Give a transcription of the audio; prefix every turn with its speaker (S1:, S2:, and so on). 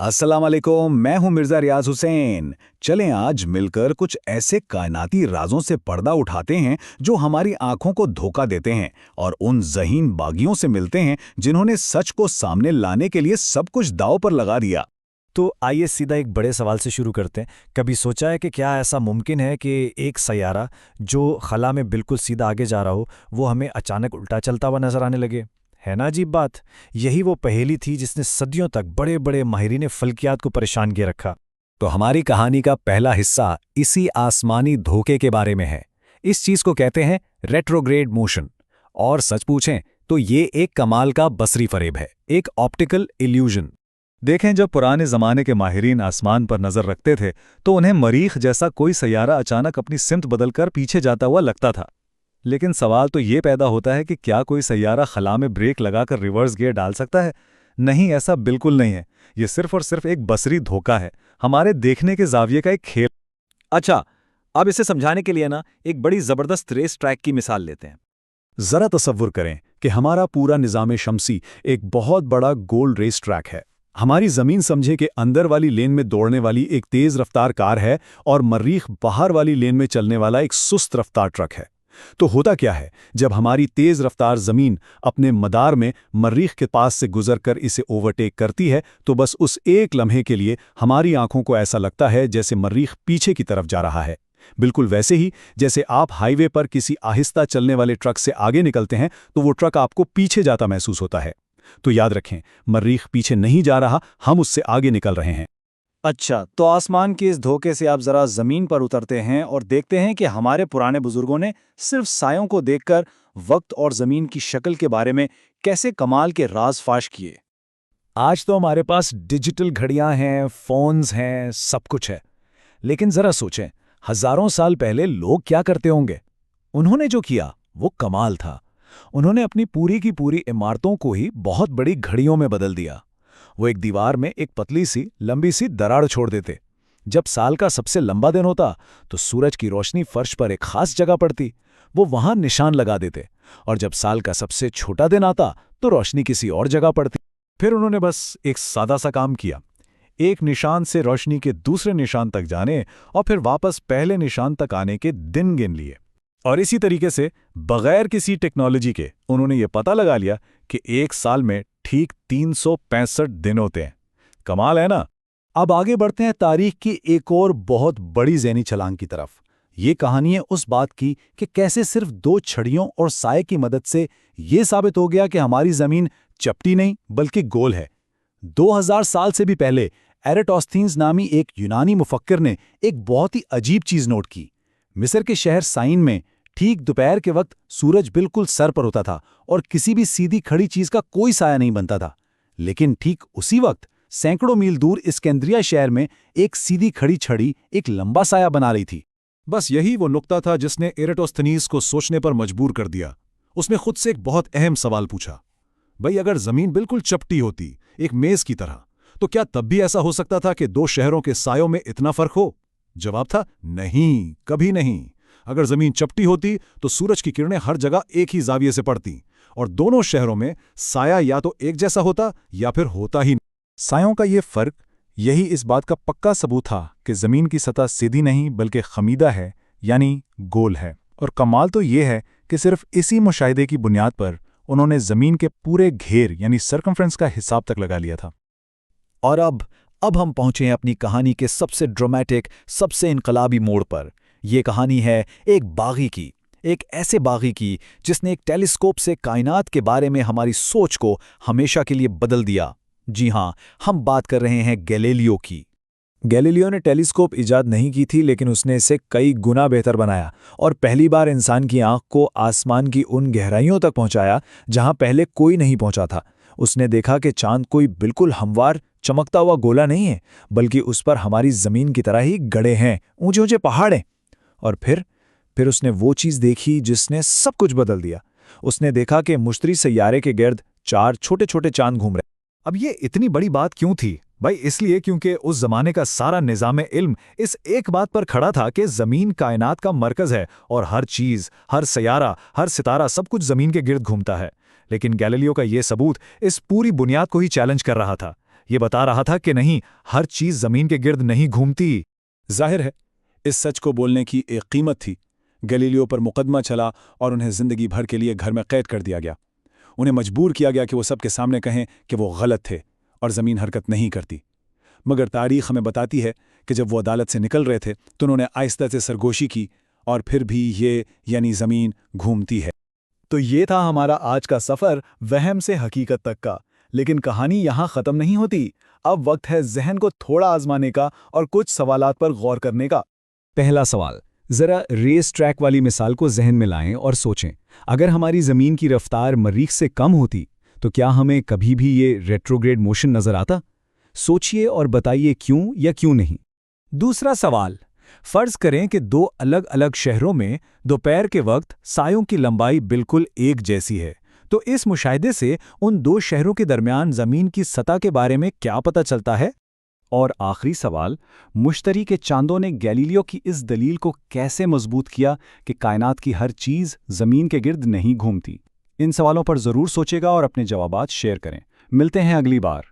S1: अस्सलाम वालेकुम, मैं हूं मिर्जा रियाज हुसैन। चलें आज मिलकर कुछ ऐसे कायनाती राजों से पर्दा उठाते हैं जो हमारी आंखों को धोखा देते हैं और उन ज़हीन बागियों से मिलते हैं जिन्होंने सच को सामने लाने के लिए सब कुछ दांव पर लगा दिया।
S2: तो आइए सीधा एक बड़े सवाल से शुरू करते हैं। कभी सोचा है कि क्या ऐसा मुमकिन है कि एक सैयारा जो खला में बिल्कुल सीधा आगे जा रहा हो, वो हमें अचानक उल्टा चलता हुआ नजर आने लगे? है ना अजीब बात। यही वो पहेली थी जिसने सदियों तक बड़े बड़े माहिरीन फल्कियात को परेशान किए रखा।
S1: तो हमारी कहानी का पहला हिस्सा इसी आसमानी धोखे के बारे में है। इस चीज को कहते हैं रेट्रोग्रेड मोशन। और सच पूछें तो ये एक कमाल का बसरी फरेब है, एक ऑप्टिकल इल्यूजन। देखें, जब पुराने ज़माने के माहिरीन आसमान पर नज़र रखते थे तो उन्हें मरीख जैसा कोई सैयारा अचानक अपनी सिमत बदलकर पीछे जाता हुआ लगता था। लेकिन सवाल तो ये पैदा होता है कि क्या कोई सैयारा खला में ब्रेक लगाकर रिवर्स गियर डाल सकता है? नहीं, ऐसा बिल्कुल नहीं है। ये सिर्फ और सिर्फ एक बसरी धोखा है, हमारे देखने के जाविये का एक खेल।
S3: अच्छा, अब इसे समझाने के लिए ना एक बड़ी जबरदस्त रेस ट्रैक की मिसाल लेते हैं।
S1: जरा तसव्वुर करें कि हमारा पूरा निज़ाम शमसी एक बहुत बड़ा गोल रेस ट्रैक है। हमारी ज़मीन समझे कि अंदर वाली लेन में दौड़ने वाली एक तेज़ रफ्तार कार है और मर्रीख बाहर वाली लेन में चलने वाला एक सुस्त रफ्तार ट्रक है। तो होता क्या है, जब हमारी तेज़ रफ्तार ज़मीन अपने मदार में मर्रीख के पास से गुजरकर इसे ओवरटेक करती है तो बस उस एक लम्हे के लिए हमारी आंखों को ऐसा लगता है जैसे मर्रीख पीछे की तरफ जा रहा है। बिल्कुल वैसे ही जैसे आप हाईवे पर किसी आहिस्ता चलने वाले ट्रक से आगे निकलते हैं तो वो ट्रक आपको पीछे जाता महसूस होता है। तो याद रखें, मर्रीख पीछे नहीं जा रहा, हम उससे आगे निकल रहे हैं।
S3: अच्छा, तो आसमान के इस धोखे से आप जरा जमीन पर उतरते हैं और देखते हैं कि हमारे पुराने बुजुर्गों ने सिर्फ सायों को देखकर वक्त और जमीन की शक्ल के बारे में कैसे कमाल के राज फाश किए।
S1: आज तो हमारे पास डिजिटल घड़ियां हैं, फोन्स हैं, सब कुछ है। लेकिन जरा सोचें, हजारों साल पहले लोग क्या करते होंगे? उन्होंने जो किया वो कमाल था। उन्होंने अपनी पूरी की पूरी इमारतों को ही बहुत बड़ी घड़ियों में बदल दिया। वो एक दीवार में एक पतली सी लंबी सी दरार छोड़ देते। जब साल का सबसे लंबा दिन होता तो सूरज की रोशनी फर्श पर एक खास जगह पड़ती, वो वहां निशान लगा देते। और जब साल का सबसे छोटा दिन आता तो रोशनी किसी और जगह पड़ती। फिर उन्होंने बस एक सादा सा काम किया, एक निशान से रोशनी के दूसरे निशान तक जाने और फिर वापस पहले निशान तक आने के दिन गिन लिए। और इसी तरीके से बगैर किसी टेक्नोलॉजी के उन्होंने ये पता लगा लिया कि एक साल में ठीक 365 दिन होते हैं। कमाल है ना? अब आगे बढ़ते हैं तारीख की एक और बहुत बड़ी ज़हनी छलांग की तरफ। ये कहानी है उस बात की कि कैसे सिर्फ दो छड़ियों और साए की मदद से ये साबित हो गया कि हमारी ज़मीन चपटी नहीं बल्कि गोल है। 2000 साल से भी पहले एराटोस्थीन्स नामी एक यूनानी मुफक्किर ने एक बहुत ही अजीब चीज़ नोट की। मिस्र के शहर साइन में ठीक दोपहर के वक्त सूरज बिल्कुल सर पर होता था और किसी भी सीधी खड़ी चीज का कोई साया नहीं बनता था। लेकिन ठीक उसी वक्त सैकड़ों मील दूर इस्कंदरिया शहर में एक सीधी खड़ी छड़ी एक लंबा साया बना रही थी।
S4: बस यही वो नुक्ता था जिसने एराटोस्थनीज को सोचने पर मजबूर कर दिया। उसने खुद से एक बहुत अहम सवाल पूछा, भाई अगर जमीन बिल्कुल चपटी होती, एक मेज की तरह, तो क्या तब भी ऐसा हो सकता था कि दो शहरों के सायों में इतना फर्क हो? जवाब था नहीं, कभी नहीं। अगर जमीन चपटी होती तो सूरज की किरणें हर जगह एक ही जाविये से पड़ती और दोनों शहरों में साया या तो एक जैसा होता या फिर होता ही नहीं।
S5: सायों का ये फर्क यही इस बात का पक्का सबूत था कि जमीन की सतह सीधी नहीं बल्कि खमीदा है, यानी गोल है। और कमाल तो ये है कि सिर्फ इसी मुशाहिदे की बुनियाद पर उन्होंने जमीन के पूरे घेर यानी सर्कमफ्रेंस का हिसाब तक लगा लिया था।
S2: और अब हम पहुंचे हैं अपनी कहानी के सबसे ड्रामेटिक, सबसे इनकलाबी मोड़ पर। यह कहानी है एक बागी की, एक ऐसे बागी की जिसने एक टेलीस्कोप से कायनात के बारे में हमारी सोच को हमेशा के लिए बदल दिया। जी हां, हम बात कर रहे हैं गैलीलियो की।
S5: गैलीलियो ने टेलीस्कोप इजाद नहीं की थी, लेकिन उसने इसे कई गुना बेहतर बनाया और पहली बार इंसान की आंख को आसमान की उन गहराइयों तक पहुंचाया जहां पहले कोई नहीं पहुंचा था। उसने देखा कि चांद कोई बिल्कुल हमवार चमकता हुआ गोला नहीं है, बल्कि उस पर हमारी जमीन की तरह ही गड़े हैं, ऊंचे ऊंचे पहाड़ हैं। और फिर उसने वो चीज़ देखी जिसने सब कुछ बदल दिया। उसने देखा कि मुश्तरी सैयारे के गिर्द 4 छोटे छोटे चांद घूम रहे।
S1: अब ये इतनी बड़ी बात क्यों थी भाई? इसलिए क्योंकि उस जमाने का सारा निज़ाम इल्म इस एक बात पर खड़ा था कि जमीन कायनात का मरकज है और हर चीज़, हर सैयारा, हर सितारा, सब कुछ जमीन के गिर्द घूमता है। लेकिन गैलीलियो का ये सबूत इस पूरी बुनियाद को ही चैलेंज कर रहा था।
S2: ये बता रहा था कि नहीं, हर चीज जमीन के गिर्द नहीं घूमती।
S3: जाहिर है इस सच को बोलने की एक कीमत थी। गैलीलियो पर मुकदमा चला और उन्हें जिंदगी भर के लिए घर में कैद कर दिया गया। उन्हें मजबूर किया गया कि वो सबके सामने कहें कि वो गलत थे और ज़मीन हरकत नहीं करती। मगर तारीख हमें बताती है कि जब वो अदालत से निकल रहे थे तो उन्होंने आहिस्ता से सरगोशी की और फिर भी ये यानी ज़मीन घूमती है।
S5: तो ये था हमारा आज का सफ़र वहम से हकीकत तक का। लेकिन कहानी यहाँ ख़त्म नहीं होती। अब वक्त है जहन को थोड़ा आजमाने का और कुछ सवालात पर गौर करने का।
S1: पहला सवाल, जरा रेस ट्रैक वाली मिसाल को जहन में लाएं और सोचें, अगर हमारी ज़मीन की रफ्तार मरीख से कम होती तो क्या हमें कभी भी ये रेट्रोग्रेड मोशन नज़र आता? सोचिए और बताइए क्यों या क्यों नहीं।
S5: दूसरा सवाल, फर्ज करें कि दो अलग अलग शहरों में दोपहर के वक्त सायों की लंबाई बिल्कुल एक जैसी है, तो इस मुशाहिदे से उन दो शहरों के दरमियान ज़मीन की सतह के बारे में क्या पता चलता है? और आखिरी सवाल, मुश्तरी के चांदों ने गैलीलियो की इस दलील को कैसे मजबूत किया कि कायनात की हर चीज़ ज़मीन के गिर्द नहीं घूमती? इन सवालों पर ज़रूर सोचेगा और अपने जवाबात शेयर करें। मिलते हैं अगली बार।